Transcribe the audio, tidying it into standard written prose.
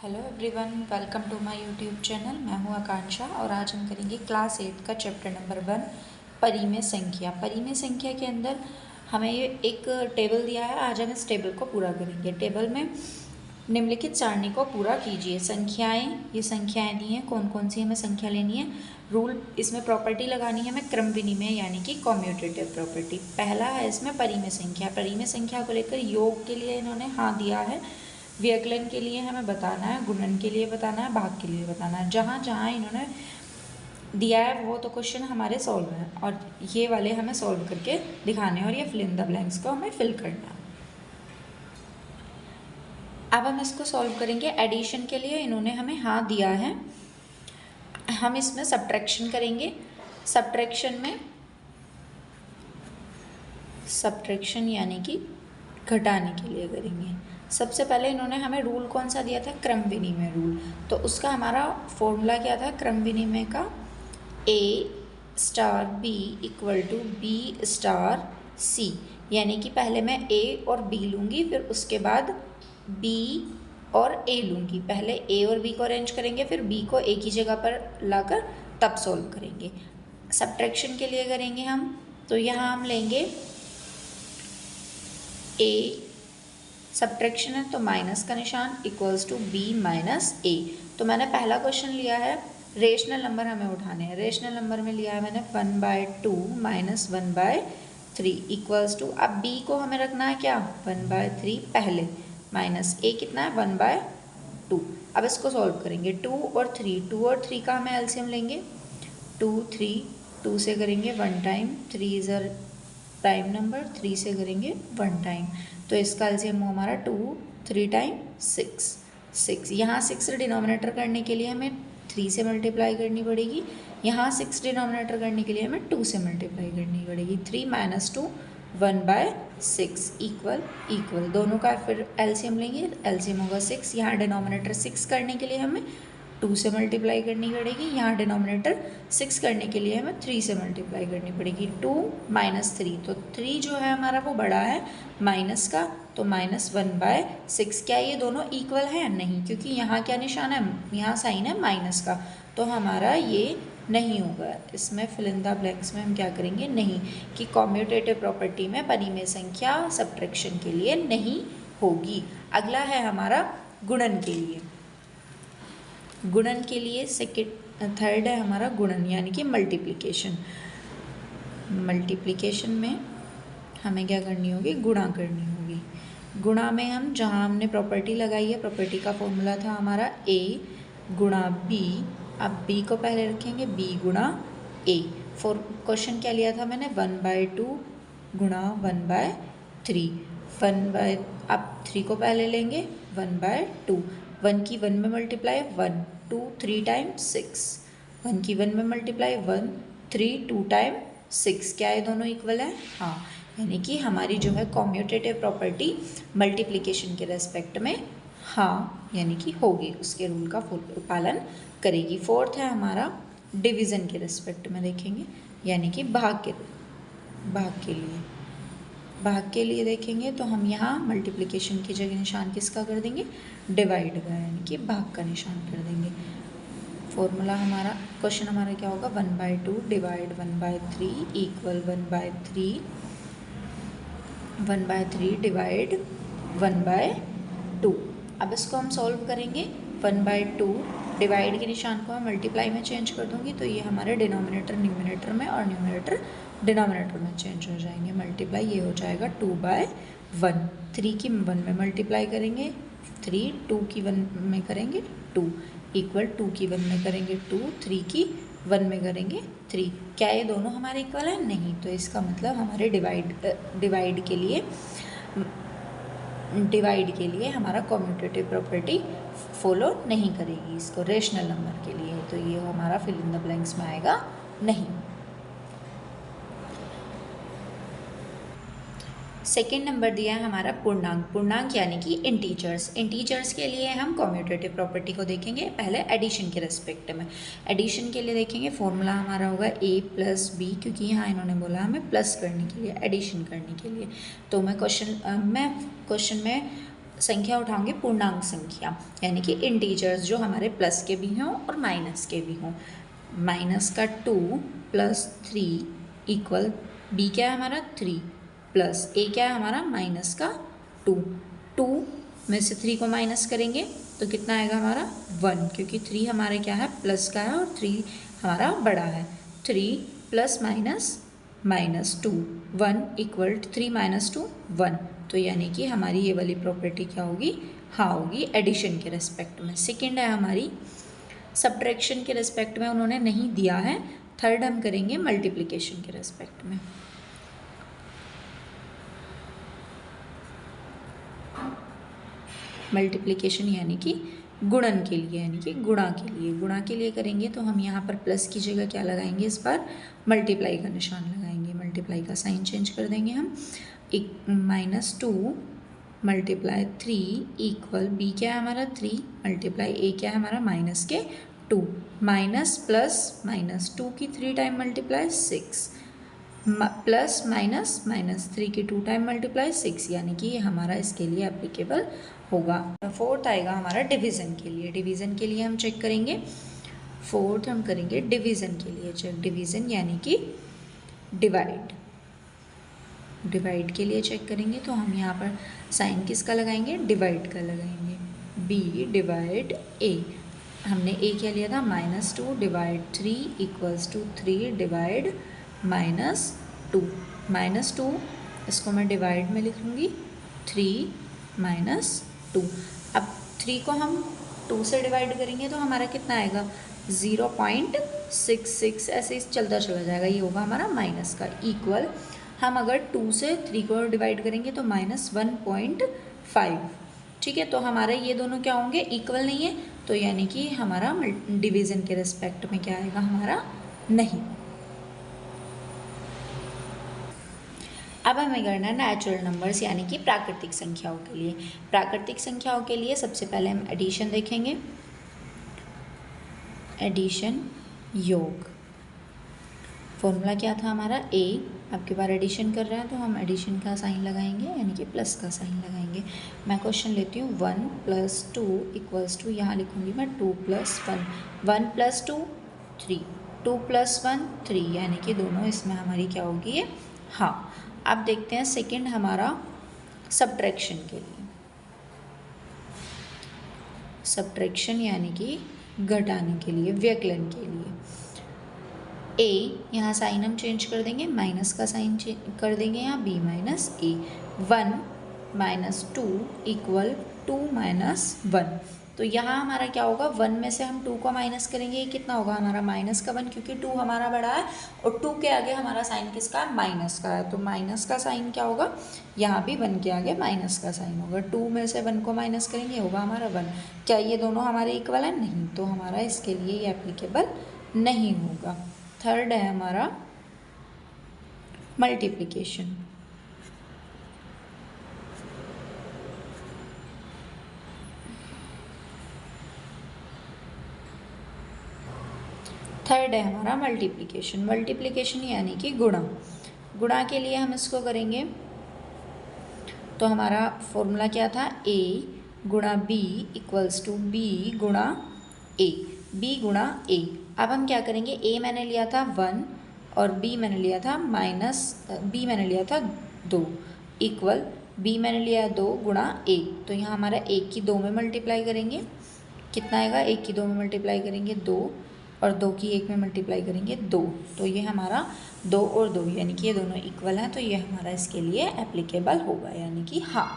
Hello everyone, welcome to my YouTube channel. मैं हूं आकांक्षा और आज हम करेंगे क्लास 8 का चैप्टर नंबर 1 परिमेय संख्या। परिमेय संख्या के अंदर हमें ये एक टेबल दिया है। आज हम इस टेबल को पूरा करेंगे। टेबल में निम्नलिखित सारणी को पूरा कीजिए। संख्याएं, ये संख्याएं दी हैं, कौन कौन सी हमें संख्या लेनी है। रूल, इसमें प्रॉपर्टी लगानी है हमें क्रम विनिमय यानी कि कॉम्यूटेटिव प्रॉपर्टी। पहला है इसमें परिमेय संख्या। परिमेय संख्या को लेकर योग के लिए इन्होंने हाँ दिया है, व्यकलन के लिए हमें बताना है, गुणन के लिए बताना है, भाग के लिए बताना है। जहाँ जहाँ इन्होंने दिया है वो तो क्वेश्चन हमारे सॉल्व है और ये वाले हमें सॉल्व करके दिखाने हैं और ये फिल इन द ब्लैंक्स को हमें फिल करना है। अब हम इसको सॉल्व करेंगे। एडिशन के लिए इन्होंने हमें हाँ दिया है, हम इसमें सब्ट्रैक्शन करेंगे। सब्ट्रैक्शन यानी कि घटाने के लिए करेंगे। सबसे पहले इन्होंने हमें रूल कौन सा दिया था, क्रम विनिमय रूल। तो उसका हमारा फॉर्मूला क्या था क्रम विनिमय का, A star B equal to B star C। यानी कि पहले मैं A और B लूँगी, फिर उसके बाद B और A लूँगी। पहले A और B को अरेंज करेंगे, फिर B को A की जगह पर लाकर तब सॉल्व करेंगे। सब्ट्रैक्शन के लिए करेंगे हम, तो यहाँ हम लेंगे A, सब्ट्रैक्शन है तो माइनस का निशान equals to B minus A। तो मैंने पहला क्वेश्चन लिया है, रेशनल नंबर हमें उठाने हैं। रेशनल नंबर में लिया है मैंने 1/2 माइनस 1/3 इक्वल्स टू, अब B को हमें रखना है क्या 1/3 पहले, माइनस A कितना है 1/2। अब इसको सॉल्व करेंगे। 2 और 3 का हमें एलसीएम लेंगे। 2 3 2 से करेंगे 1 time, 3 is a prime number, 3 से करेंगे 1 टाइम, तो इसका एलसीएम हमारा 2 3 टाइम 6। यहाँ 6 डिनोमिनेटर करने के लिए हमें 3 से मल्टीप्लाई करनी पड़ेगी। यहाँ 6 डिनोमिनेटर करने के लिए हमें 2 से मल्टीप्लाई करनी पड़ेगी। 3 माइनस 2 1/6 इक्वल दोनों का फिर एलसीएम लेंगे, एलसीएम होगा 6। यहाँ डिनोमिनेटर 6 करने के लिए हमें 2 से मल्टीप्लाई करनी पड़ेगी। यहाँ डिनोमिनेटर 6 करने के लिए हमें 3 से मल्टीप्लाई करनी पड़ेगी। 2 माइनस 3, तो 3 जो है हमारा वो बड़ा है माइनस का, तो माइनस 1/6। क्या ये दोनों इक्वल है? नहीं, क्योंकि यहाँ क्या निशान है, यहाँ साइन है माइनस का, तो हमारा ये नहीं होगा। इसमें फिल इन द ब्लैंक्स में हम क्या करेंगे, नहीं, कि कॉम्यूटेटिव प्रॉपर्टी में परिमेय संख्या सब्ट्रैक्शन के लिए नहीं होगी। अगला है हमारा गुणन के लिए। गुणन के लिए थर्ड है हमारा गुणन यानी कि मल्टीप्लिकेशन। मल्टीप्लिकेशन में हमें क्या करनी होगी, गुणा करनी होगी। गुणा में हम जहाँ हमने प्रॉपर्टी लगाई है, प्रॉपर्टी का फॉर्मूला था हमारा A गुणा B। अब B को पहले रखेंगे, B गुणा A। क्वेश्चन क्या लिया था मैंने, 1/2 गुणा 1/3। अब 3 को पहले लेंगे, 1/2। 1 की 1 में मल्टीप्लाई 1 2 3 टाइम 6, 1 की 1 में मल्टीप्लाई 1 3 2 टाइम 6। क्या ये दोनों इक्वल है? हाँ, यानी कि हमारी जो है कॉम्यूटेटिव प्रॉपर्टी मल्टीप्लिकेशन के रेस्पेक्ट में हाँ यानी कि होगी, उसके रूल का पालन करेगी। फोर्थ है हमारा डिवीज़न के रेस्पेक्ट में देखेंगे, यानी कि भाग के लिए देखेंगे तो हम यहाँ मल्टीप्लिकेशन की जगह निशान किसका कर देंगे, डिवाइड का, यानी कि भाग का निशान कर देंगे। फॉर्मूला हमारा, क्वेश्चन हमारा क्या होगा, 1/2 डिवाइड 1/3 इक्वल 1/3 डिवाइड 1/2। अब इसको हम सॉल्व करेंगे। 1/2 डिवाइड के निशान को मैं मल्टीप्लाई में चेंज कर दूंगी, तो ये हमारे डिनोमिनेटर न्यूमिनेटर में और न्यूमिनेटर डिनोमिनेटर में चेंज हो जाएंगे। मल्टीप्लाई ये हो जाएगा 2/1। 3 की 1 में मल्टीप्लाई करेंगे 3, 2 की 1 में करेंगे 2 इक्वल 2 की 1 में करेंगे 2, 3 की 1 में करेंगे 3। क्या ये दोनों हमारे इक्वल है? नहीं, तो इसका मतलब हमारे डिवाइड के लिए हमारा कॉम्यूटेटिव प्रॉपर्टी फॉलो नहीं करेगी इसको रेशनल नंबर के लिए, तो ये हमारा फिल इन द ब्लैंक्स में आएगा नहीं। सेकेंड नंबर दिया है हमारा पूर्णांक यानी कि इंटीजर्स के लिए हम कॉम्यूटेटिव प्रॉपर्टी को देखेंगे। पहले एडिशन के रेस्पेक्ट में, एडिशन के लिए देखेंगे फॉर्मूला हमारा होगा A + B, क्योंकि यहाँ इन्होंने बोला हमें प्लस करने के लिए, एडिशन करने के लिए। तो मैं क्वेश्चन में संख्या उठाओगे पूर्णांक संख्या, यानी कि इंटीजर्स जो हमारे प्लस के भी हों और माइनस के भी हों। माइनस का 2 प्लस 3 इक्वल बी क्या है हमारा 3 प्लस ए क्या है हमारा माइनस का 2। 2 में से 3 को माइनस करेंगे तो कितना आएगा हमारा 1, क्योंकि 3 हमारे क्या है प्लस का है और 3 हमारा बड़ा है। 3 plus minus minus 2 1 equal 3 minus 2 1। तो यानी कि हमारी ये वाली प्रॉपर्टी क्या होगी, हाँ होगी एडिशन के रेस्पेक्ट में। सेकंड है हमारी सब्ट्रैक्शन के रेस्पेक्ट में उन्होंने नहीं दिया है। थर्ड हम करेंगे मल्टीप्लिकेशन के रेस्पेक्ट में। मल्टीप्लिकेशन यानी कि गुणन के लिए, यानी कि गुणा के लिए। गुणा के लिए करेंगे तो हम यहाँ पर प्लस की जगह क्या लगाएंगे, इस बार मल्टीप्लाई का निशान लगाएंगे। मल्टीप्लाई का साइन चेंज कर देंगे हम। -2 मल्टीप्लाई 3 इक्वल बी क्या है हमारा 3 मल्टीप्लाई ए क्या है हमारा माइनस के 2। माइनस प्लस -2 की 3 टाइम मल्टीप्लाई 6 प्लस माइनस -3 की 2 टाइम मल्टीप्लाई 6, यानी कि ये हमारा इसके लिए एप्लीकेबल होगा। फोर्थ आएगा हमारा डिवीज़न के लिए। डिवीज़न के लिए हम चेक करेंगे, फोर्थ हम करेंगे डिवीज़न के लिए चेक। डिवीज़न यानी कि डिवाइड। डिवाइड के लिए चेक करेंगे तो हम यहाँ पर साइन किसका लगाएंगे, डिवाइड का लगाएंगे। बी डिवाइड ए, हमने ए क्या लिया था -2 डिवाइड 3 इक्वल्स टू 3 डिवाइड -2। -2 इसको मैं डिवाइड में लिख लूँगी 3 -2। अब 3 को हम 2 से डिवाइड करेंगे तो हमारा कितना आएगा 0.66, ऐसे ही चलता चला जाएगा, ये होगा हमारा माइनस का। इक्वल हम अगर 2 से 3 को डिवाइड करेंगे तो -1.5। ठीक है, तो हमारे ये दोनों क्या होंगे, इक्वल नहीं है, तो यानी कि हमारा डिवीज़न के रिस्पेक्ट में क्या आएगा हमारा नहीं। अब हमें करना है नेचुरल नंबर्स यानी कि प्राकृतिक संख्याओं के लिए। प्राकृतिक संख्याओं के लिए सबसे पहले हम एडिशन देखेंगे। एडिशन योग, फॉर्मूला क्या था हमारा a। आपके बार एडिशन कर रहे हैं तो हम एडिशन का साइन लगाएंगे, यानी कि प्लस का साइन लगाएंगे। मैं क्वेश्चन लेती हूँ 1 + 2 इक्वल्स टू, यहाँ लिखूँगी मैं 2 + 1, 1 + 2 3, 2 + 1 3, यानी कि दोनों इसमें हमारी क्या होगी ये हाँ। अब देखते हैं सेकंड हमारा सब्ट्रैक्शन के लिए। सब्ट्रैक्शन यानी कि घटाने के लिए, व्यकलन के लिए। a यहाँ साइन हम चेंज कर देंगे, माइनस का साइन कर देंगे यहाँ b - a। 1 - 2 इक्वल 2 - 1। तो यहाँ हमारा क्या होगा, 1 में से हम 2 को माइनस करेंगे, ये कितना होगा हमारा माइनस का 1, क्योंकि 2 हमारा बड़ा है और 2 के आगे हमारा साइन किसका है, माइनस का है। तो माइनस का साइन क्या होगा, यहाँ भी 1 के आगे माइनस का साइन होगा। 2 में से 1 को माइनस करेंगे, होगा हमारा 1। क्या ये दोनों हमारे इक्वल है, नहीं, तो हमारा इसके लिए ये एप्लीकेबल नहीं होगा। थर्ड है हमारा मल्टीप्लिकेशन। थर्ड है हमारा मल्टीप्लिकेशन। मल्टीप्लिकेशन यानी कि गुणा। गुणा के लिए हम इसको करेंगे तो हमारा फॉर्मूला क्या था, a गुणा b इक्वल्स टू b गुणा a, b गुणा a। अब हम क्या करेंगे, a मैंने लिया था 1 और b मैंने लिया था b मैंने लिया था 2 इक्वल b मैंने लिया 2 गुणा a। तो यहाँ हमारा 1 की 2 में मल्टीप्लाई करेंगे, कितना आएगा, 1 की 2 में मल्टीप्लाई करेंगे 2 और 2 की 1 में मल्टीप्लाई करेंगे 2। तो ये हमारा 2 और 2 यानी कि ये दोनों इक्वल हैं, तो ये हमारा इसके लिए एप्लीकेबल होगा, यानी कि हाँ।